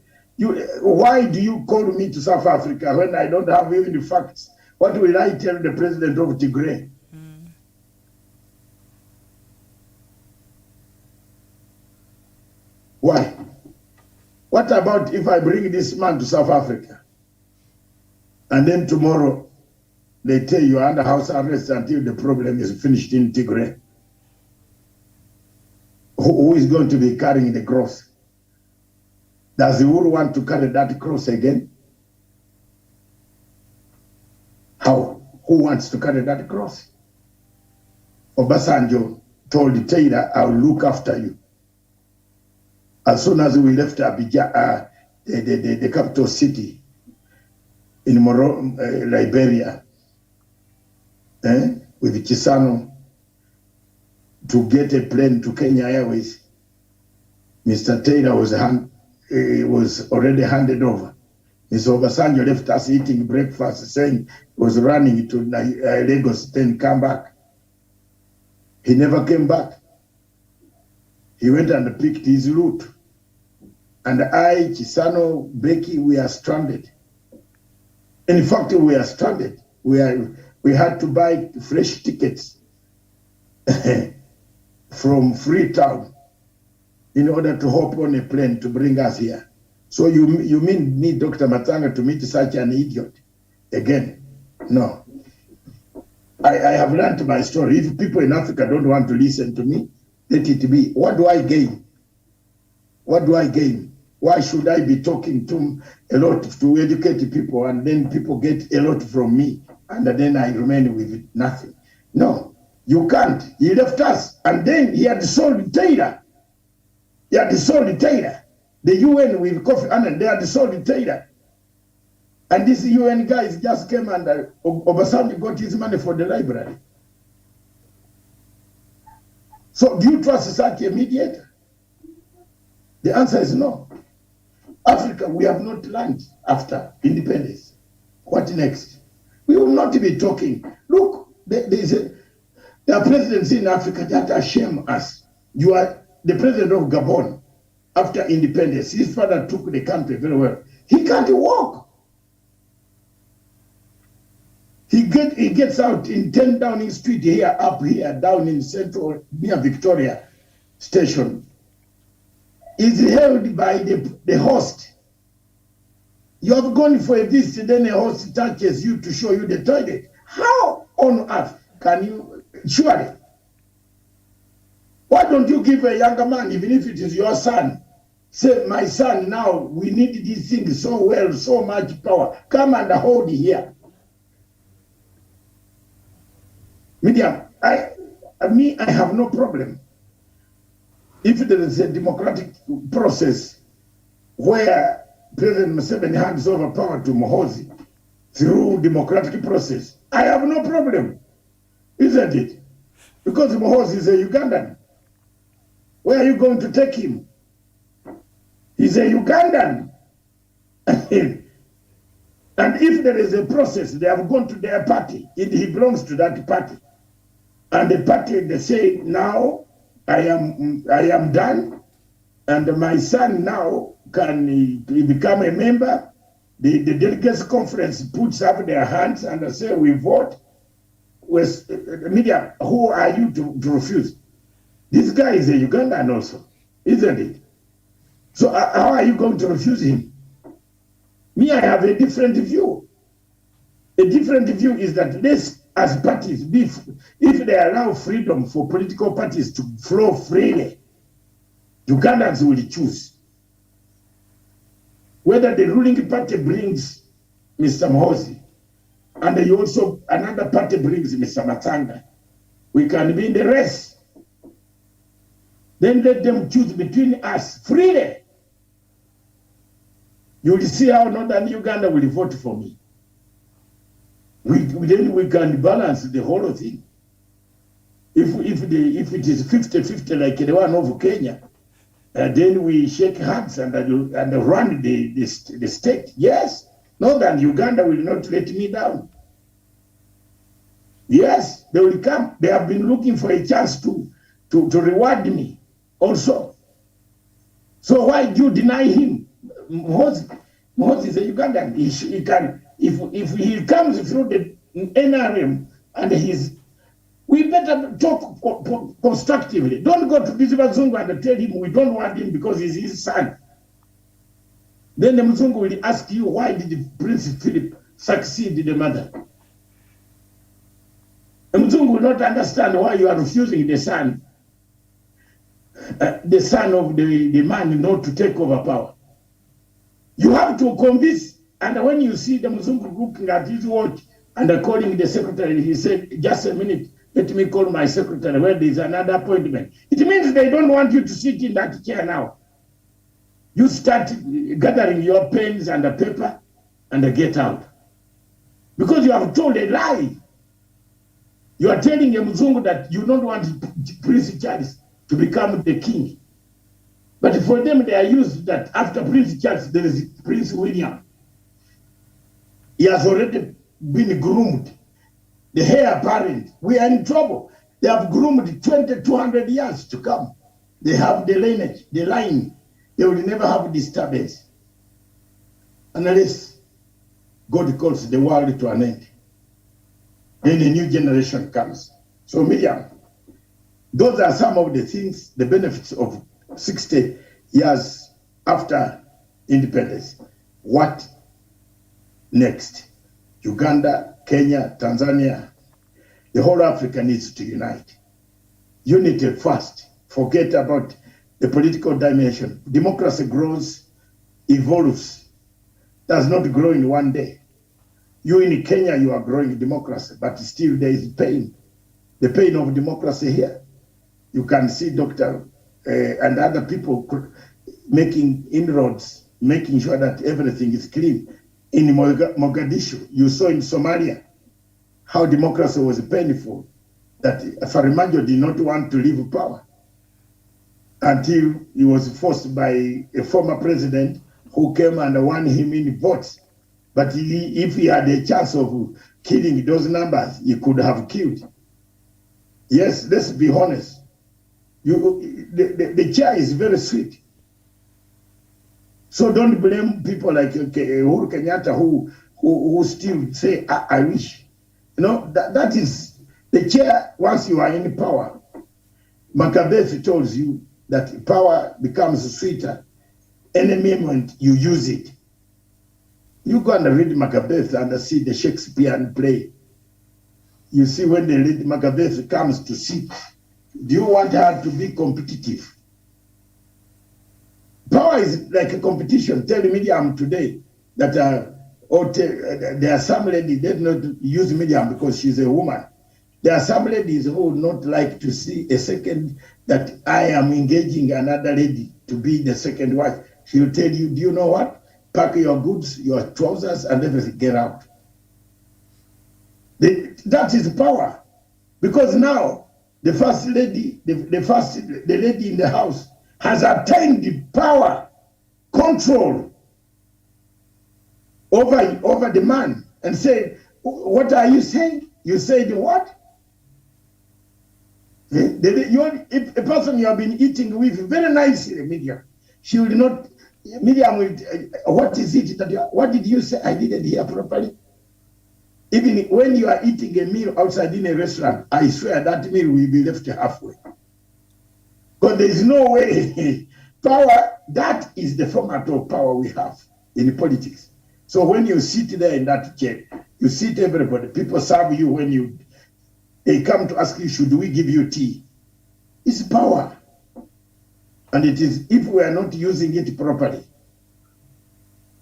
Why do you call me to South Africa when I don't have even the facts? What will I tell the president of Tigray? Why? What about if I bring this man to South Africa and then tomorrow they tell you under house arrest until the problem is finished in Tigray? Who is going to be carrying the cross? Does Uhuru want to carry that cross again? How? Who wants to carry that cross? Obasanjo told Taylor, I'll look after you. As soon as we left Abidjan, the capital city in Liberia, with Chisano, to get a plane to Kenya Airways, Mr. Taylor was already handed over. Mr. Obasanjo left us eating breakfast, saying he was running to Lagos, then come back. He never came back. He went and picked his route. And I, Chisano, Becky, we are stranded. In fact, we are stranded. We had to buy fresh tickets from Freetown in order to hop on a plane to bring us here. So you mean me, Dr. Matanga, to meet such an idiot again? No. I have learned my story. If people in Africa don't want to listen to me, let it be. What do I gain? What do I gain? Why should I be talking to a lot to educate people and then people get a lot from me and then I remain with nothing? No, you can't. He left us and then he had sold Taylor. He had sold Taylor. The UN with Kofi Annan, they had sold Taylor. And these UN guys just came and Obasanjo got his money for the library. So do you trust such a mediator? The answer is no. Africa, we have not learned after independence. What next? We will not be talking. Look, there are presidents in Africa that shame us. You are the president of Gabon after independence. His father took the country very well. He can't walk. He gets out in 10 Downing Street here, up here, down in Central, near Victoria Station. Is held by the host. You have gone for a visit, then a host touches you to show you the toilet. How on earth can you, surely? Why don't you give a younger man, even if it is your son, say, my son, now we need these things so well, so much power. Come and hold here. Medium, I have no problem. If there is a democratic process where President Museveni hands over power to Mohozi through democratic process, I have no problem, isn't it? Because Mohozi is a Ugandan. Where are you going to take him? He's a Ugandan. And if there is a process, they have gone to their party, he belongs to that party. And the party, they say, now I am done, and my son now can become a member. The delegates conference puts up their hands and they say, we vote. With the media, who are you to refuse? This guy is a Ugandan also, isn't it? So how are you going to refuse him? Me, I have a different view. A different view is that this, as parties, if they allow freedom for political parties to flow freely, Ugandans will choose. Whether the ruling party brings Mr. Mohozi, and you also, another party brings Mr. Matanga, we can be in the race. Then let them choose between us freely. You will see how Northern Uganda will vote for me. Then we can balance the whole thing. If it is 50-50 like the one of Kenya, then we shake hands and run the state. Yes, Northern Uganda will not let me down. Yes, they will come. They have been looking for a chance to reward me also. So why do you deny him? Mohozi is a Ugandan. He can, if he comes through the NRM and we better talk constructively. Don't go to this Mzungu and tell him we don't want him because he's his son. Then the Mzungu will ask you, why did Prince Philip succeed the mother? The Mzungu will not understand why you are refusing the son of the man not to take over power. You have to convince, and when you see the Mzungu looking at his watch and calling the secretary, he said, just a minute, let me call my secretary where there is another appointment. It means they don't want you to sit in that chair now. You start gathering your pens and the paper and get out. Because you have told a lie. You are telling a Mzungu that you don't want Prince Charles to become the king. But for them, they are used that after Prince Charles, there is Prince William. He has already been groomed. The heir apparent. We are in trouble. They have groomed 200 years to come. They have the lineage, the line. They will never have disturbance unless God calls the world to an end. Then a new generation comes. So Miriam, those are some of the things, the benefits of 60 years after independence. What next? Uganda, Kenya, Tanzania, the whole Africa needs to unite. Unity first. Forget about the political dimension. Democracy grows, evolves, does not grow in one day. You in Kenya, you are growing democracy, but still there is pain. The pain of democracy here. You can see Dr. And other people making inroads, making sure that everything is clean. In Mogadishu, you saw in Somalia how democracy was painful, that Farimanjo did not want to leave power until he was forced by a former president who came and won him in votes. But if he had a chance of killing those numbers, he could have killed. Yes, let's be honest. The chair is very sweet. So don't blame people like Uhuru Kenyatta who still say, I wish. You know, that is the chair. Once you are in power, Macbeth tells you that power becomes sweeter any moment you use it. You go and read Macbeth and see the Shakespearean play. You see when the lady Macbeth comes to sit, do you want her to be competitive? Power is like a competition. Tell Miriam today that there are some ladies that not use Miriam because she's a woman. There are some ladies who would not like to see a second that I am engaging another lady to be the second wife. She'll tell you, do you know what? Pack your goods, your trousers, and everything, get out. That is power. Because now, the first lady, the lady in the house has attained the power control over the man and say, what are you saying? You said what? If a person you have been eating with very nicely, Miriam, she will not, Miriam will, what is it that what did you say? I didn't hear properly. Even when you are eating a meal outside in a restaurant, I swear that meal will be left halfway. Because there is no way. Power, that is the format of power we have in politics. So when you sit there in that chair, you sit everybody, people serve you when they come to ask you, should we give you tea? It's power. And it is, if we are not using it properly,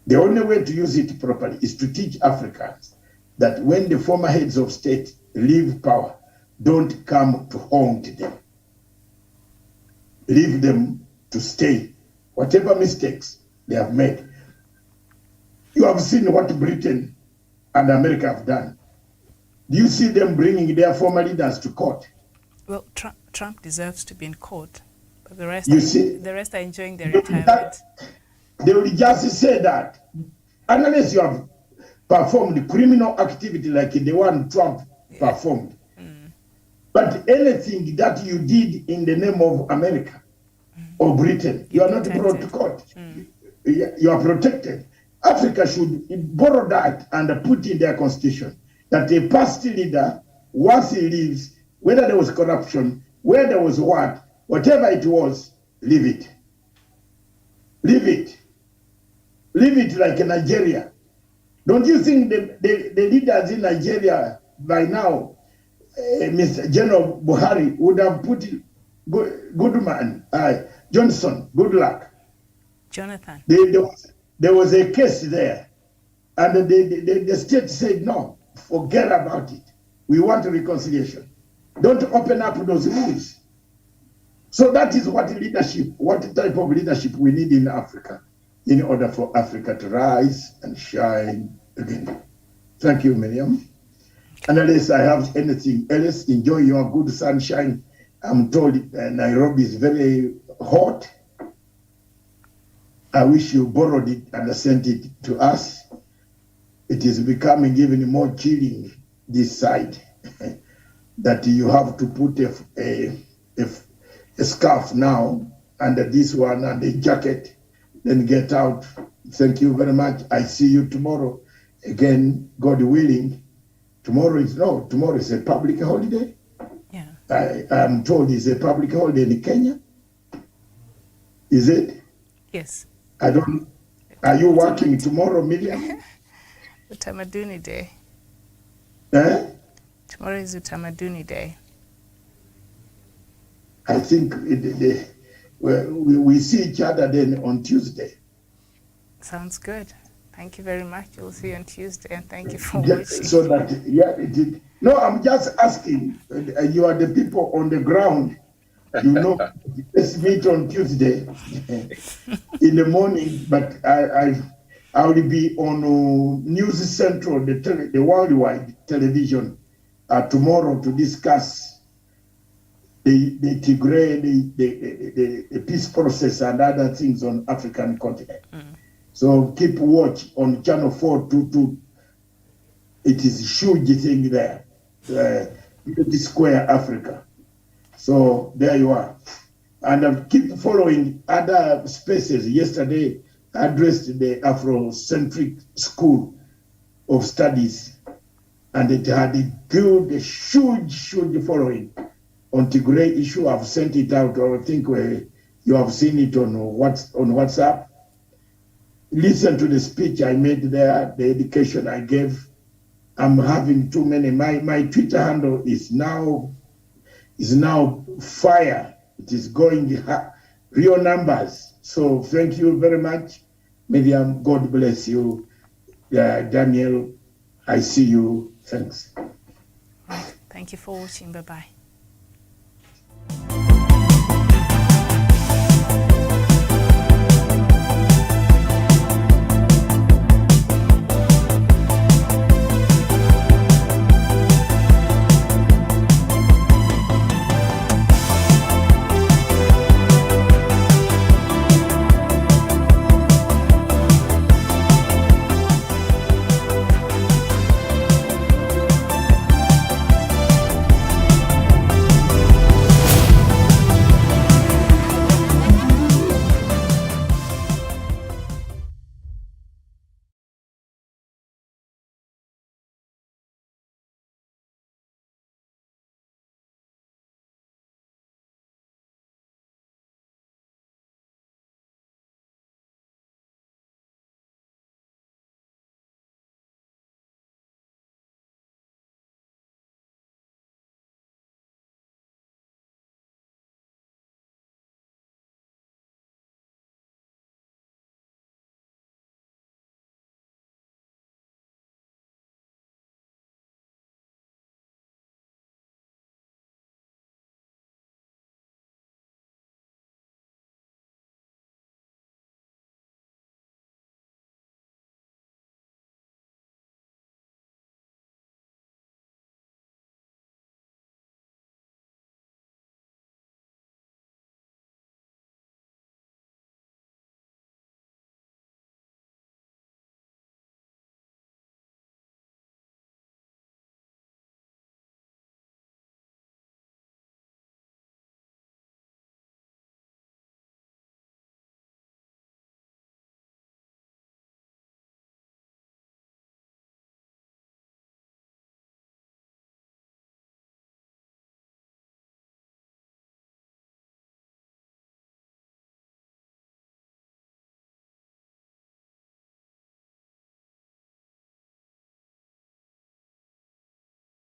the only way to use it properly is to teach Africans that when the former heads of state leave power, don't come to haunt them. Leave them to stay. Whatever mistakes they have made. You have seen what Britain and America have done. Do you see them bringing their former leaders to court? Well, Trump deserves to be in court, but the rest, the rest are enjoying their retirement. They will just say that unless you have performed criminal activity like the one Trump performed. But anything that you did in the name of America or Britain, you are not brought to court. You are protected. Africa should borrow that and put in their constitution that a past leader, once he leaves, whether there was corruption, where there was what, whatever it was, leave it. Leave it. Leave it like in Nigeria. Don't you think the leaders in Nigeria by now, Mr. General Buhari would have put Goodman, Johnson, good luck. Jonathan. There was a case there, and the state said, no, forget about it. We want reconciliation. Don't open up those rules. So that is what leadership, what type of leadership we need in Africa in order for Africa to rise and shine again. Thank you, Miriam. Unless I have anything else, enjoy your good sunshine. I'm told Nairobi is very hot. I wish you borrowed it and sent it to us. It is becoming even more chilling this side that you have to put a scarf now under this one and a jacket, then get out. Thank you very much. I see you tomorrow. Again, God willing. Tomorrow is a public holiday. Yeah. I'm told it's a public holiday in Kenya. Is it? Yes. I don't. Are you working tomorrow, Miriam? Utamaduni Day. Eh? Tomorrow is Utamaduni Day. I think we see each other then on Tuesday. Sounds good. Thank you very much. We'll see you on Tuesday, and thank you for watching. So that, no, I'm just asking. You are the people on the ground. You know, let's meet on Tuesday in the morning. But I will be on News Central, the worldwide television tomorrow to discuss the Tigray, the peace process and other things on African continent. So keep watch on channel 422. It is a huge thing there. Unity Square Africa. So there you are. And keep following other spaces. Yesterday, I addressed the Afrocentric School of Studies, and it had a huge following on Tigray issue. I've sent it out, or I think you have seen it on WhatsApp. Listen to the speech I made there, the education I gave. I'm having too many. My Twitter handle is now fire. It is going real numbers. So thank you very much, Miriam. God bless you, Daniel. I see you. Thanks. Thank you for watching. Bye-bye.